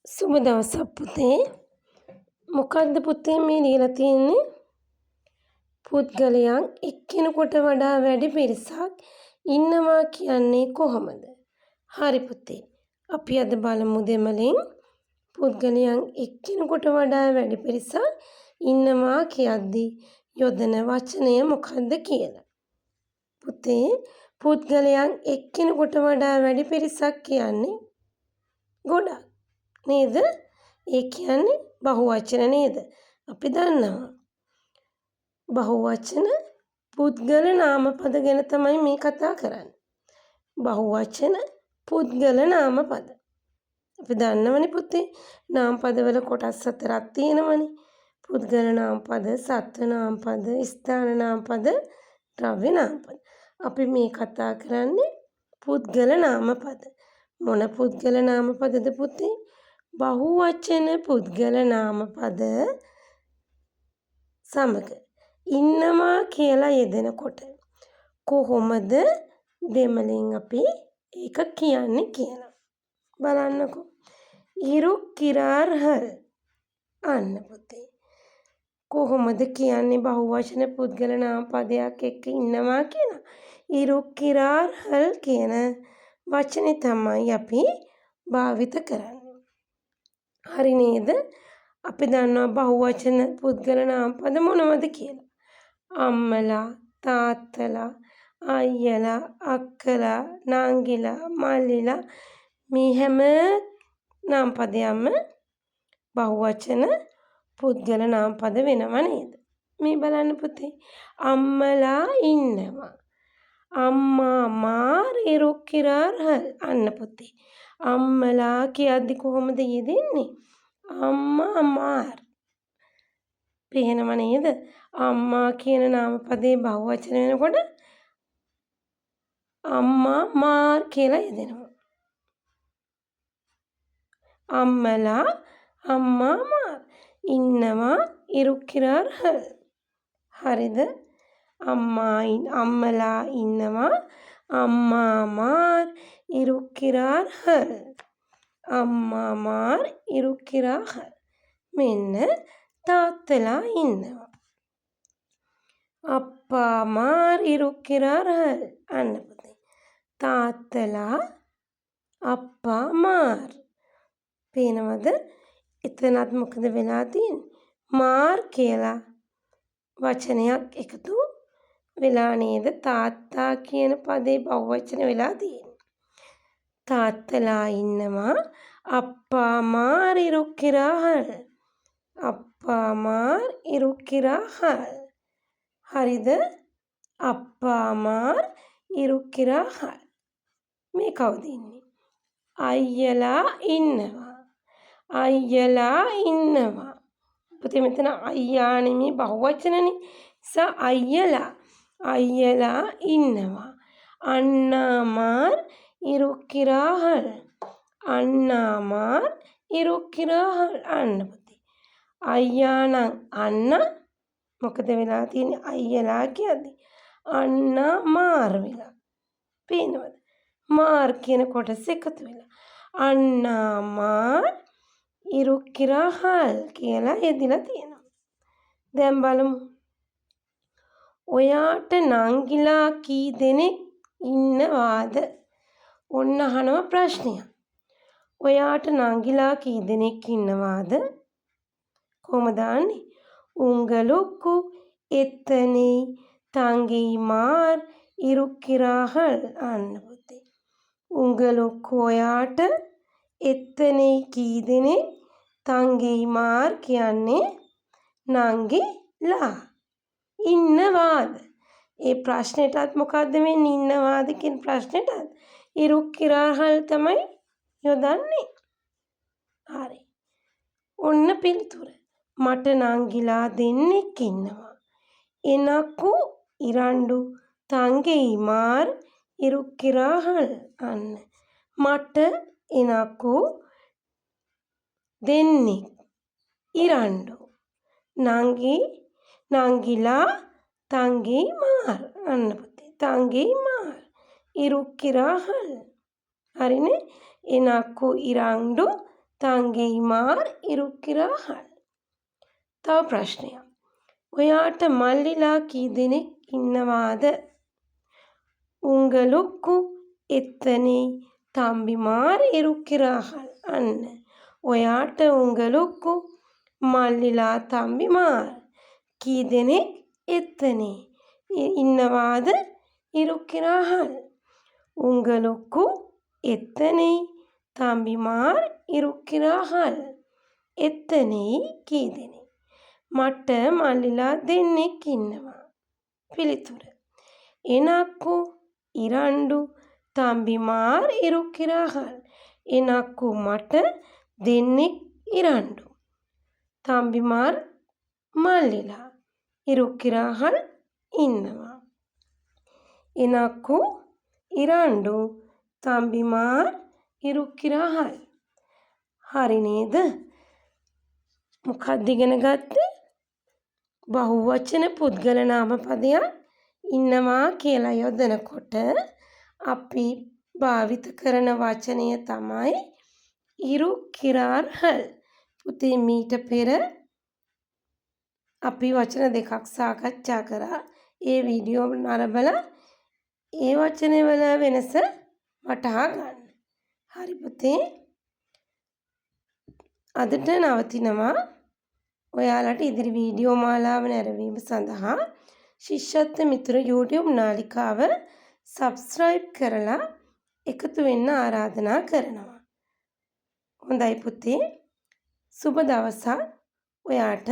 සුබ දවසක් පුතේ. මොකද්ද පුතේ මේ ලියලා තියෙන්නේ? පුද්ගලයන් එක්කෙනෙකුට වඩා වැඩි පිරිසක් ඉන්නවා කියන්නේ කොහොමද? හරි පුතේ. අපි අද බලමු දෙමළෙන් පුද්ගලයන් එක්කෙනෙකුට වඩා වැඩි පිරිසක් ඉන්නවා කියද්දී යොදන වචනය මොකක්ද කියලා. පුතේ පුද්ගලයන් එක්කෙනෙකුට වඩා වැඩි පිරිසක් කියන්නේ ගොඩක් නේද? ඒ කියන්නේ බහුවචන නේද? අපි දන්නවා. බහුවචන පුද්ගල නාමපද ගැන තමයි මේ කතා කරන්නේ. බහුවචන පුද්ගල නාමපද. අපි දන්නවනේ පුතේ නාමපදවල කොටස් හතරක් තියෙනවනේ. පුද්ගල නාමපද, සත්ව නාමපද, ස්ථාන නාමපද, ද්‍රව්‍ය නාමපද. අපි මේ කතා කරන්නේ පුද්ගල නාමපද. මොන පුද්ගල නාමපදද පුතේ? බහුවචන පුද්ගල නාමපද සමග ඉන්නවා කියලා යෙදෙනකොට කොහොමද දෙමළෙන් අපි ඒක කියන්නේ කියලා බලන්නකෝ. ඉරු කිරාර්හල් අන්න පුතේ. කොහොමද කියන්නේ බහුවචන පුද්ගල නාමපදයක් එක්ක ඉන්නවා කියලා? ඉරු කිරාර්හල් කියන වචනේ තමයි අපි භාවිත කරන්නේ. හරි නේද? අපි දන්නවා බහුවචන පුද්ගල නාමපද මොනවද කියලා. අම්මලා, තාත්තලා, අයියලා, අක්කලා, නංගිලා, මල්ලිලා මේ හැම නාමපදයක්ම බහුවචන පුද්ගල නාමපද වෙනව නේද? මේ බලන්න පුතේ. අම්මලා ඉන්නවා. අම්මා මාර් ඉරුක්කිරාර්හල් අන්න පුතේ. අම්මලා කියද්දි කොහොමද යෙදෙන්නේ? අම්මා මාර්. පේනව නේද? අම්මා කියන නාමපදේ බහුවචන වෙනකොට අම්මා මාර් කියලා යෙදෙනවා. අම්මලා අම්මා මාර් ඉන්නවා ඉරුක්කිරාර්හල්. හරිද? අම්මලා ඉන්නවා අම්මා මාර් ඉරුක්කිරාර්හල්. අම්මා මාර් ඉරුක්කිරාර්හල්. මෙන්න තාත්තලා ඉන්නවා. අප්පා මාර් ඉරුක්කිරාර්හල් අන්න පුතේ. තාත්තලා අප්පා මාර්. පේනවද? එතනත් මොකද වෙලා තියෙන්නේ? මාර් කියලා වචනයක් එකතු වෙලා නේද තාත්තා කියන පදේ බහුවචන වෙලා තියෙන්නේ. තාත්තලා ඉන්නවා අප්පා මාර් ඉරුක්කිරාර්හල්. අප්පා මාර් ඉරුක්කිරාර්හල්. හරිද? අප්පා මාර් ඉරුක්කිරාර්හල්. මේ කවුද ඉන්නේ? අයියලා ඉන්නවා. අයියලා ඉන්නවා. පුතේ මෙතන අයියා නෙමෙයි බහුවචනනේ. අයියලා ඉන්නවා. අන්නා මාර් ඉරුක්කිරාර්හල්. අන්නා මාර් ඉරුක්කිරාර්හල් අන්න පුතේ. අයියා නම් අන්න මොකද වෙලා තියෙන්නේ? අයියලා කියද්දී අන්නා මාර් වෙලා. පේනවද? මාර් කියන කොටස එකතු වෙලා. අන්නා මාර් ඉරුක්කිරාර්හල් කියලා යෙදිලා තියෙනවා. දැන් බලමු. ඔයාට නංගිලා කී දෙනෙක් ඉන්නවාද? ඔන්න අහනවා ප්‍රශ්නයක්. ඔයාට නංගිලා කී දෙනෙක් ඉන්නවාද? කොහොමද දාන්නේ? උංගලුක්කු එතනේ තංගී මාර් ඉරුක්කිරාර්හල් අන්න පුතේ. උංගලුක්කු ඔයාට එතනේ කී දෙනෙක් තංගී මාර් කියන්නේ නංගිලා ඉන්නවාද? ඒ ප්‍රශ්නෙටත් මොකද්ද වෙන්නේ? ඉන්නවාද කියන ප්‍රශ්නෙටත් ඉරුක්කිරාර්හල් තමයි යොදන්නේ. හරි. ඔන්න පිළිතුර. මට නංගිලා දෙන්නෙක් ඉන්නවා. එනකු ඉරණ්ඩු තංගෙයි මාර් ඉරුක්කිරාර්හල් අන්න. මට එනකු දෙන්නෙක් ඉරණ්ඩු නංගිලා තංගෙයි මාර් අන්න පුතේ. තංගෙයි මාර් ඉරුක්කිරාර්හල්. හරිනේ? එනකු ඉරණ්ඩු තංගිමාර් ඉරුක්කිරාහල්. තව ප්‍රශ්නයක්. ඔයාට මල්ලිලා කී දෙනෙක් ඉන්නවාද? උංගලුක්කු එත්තනේ තම්බිමාර් ඉරුක්කිරාහල්. අන්න ඔයාට උංගලුක්කු මල්ලිලා තම්බිමාර් කී දෙනෙක් එත්තනේ ඉන්නවාද ඉරුක්කිරාහල්. උංගලුක්කු එත්තනේ තම්බිමාර් ඉරුක්කිරාහල්. එත්තනේ කී දෙනෙක්? මට මල්ලිලා දෙන්නෙක් ඉන්නවා. පිළිතුර. එනක්කු ඉරණ්ඩු තම්බිමාර් ඉරුක්කිරාහල්. එනක්කු මට දෙන්නෙක් ඉරණ්ඩු. තම්බිමාර් මල්ලිලා ඉරුක්කිරාහල් ඉන්නවා. එනක්කු ඉරණ්ඩු තම්බිමාර් ඉරුක්කිරාහල්. හරි නේද? මොකක්ද ඉගෙන ගත්තේ? බහුවචන පුද්ගල නාම පදයක් ඉන්නවා කියලා යොදනකොට අපි භාවිත කරන වචනය තමයි ඉරුක්කිරාහල්. පුතේ මීට පෙර අපි වචන දෙකක් සාකච්ඡා කරා. ඒ වීඩියෝ නරඹලා ඒ වචනවල වෙනස වටහා ගන්න. හරි පුතේ. අදට නවතිනවා. ඔයාලට ඉදිරි වීඩියෝ මාලාව නැරඹීම සඳහා ශිෂ්‍යත්ව මිතුර YouTube නාලිකාව subscribe කරලා එකතු වෙන්න ආරාධනා කරනවා. හොඳයි පුතේ. සුබ දවසක් ඔයාට.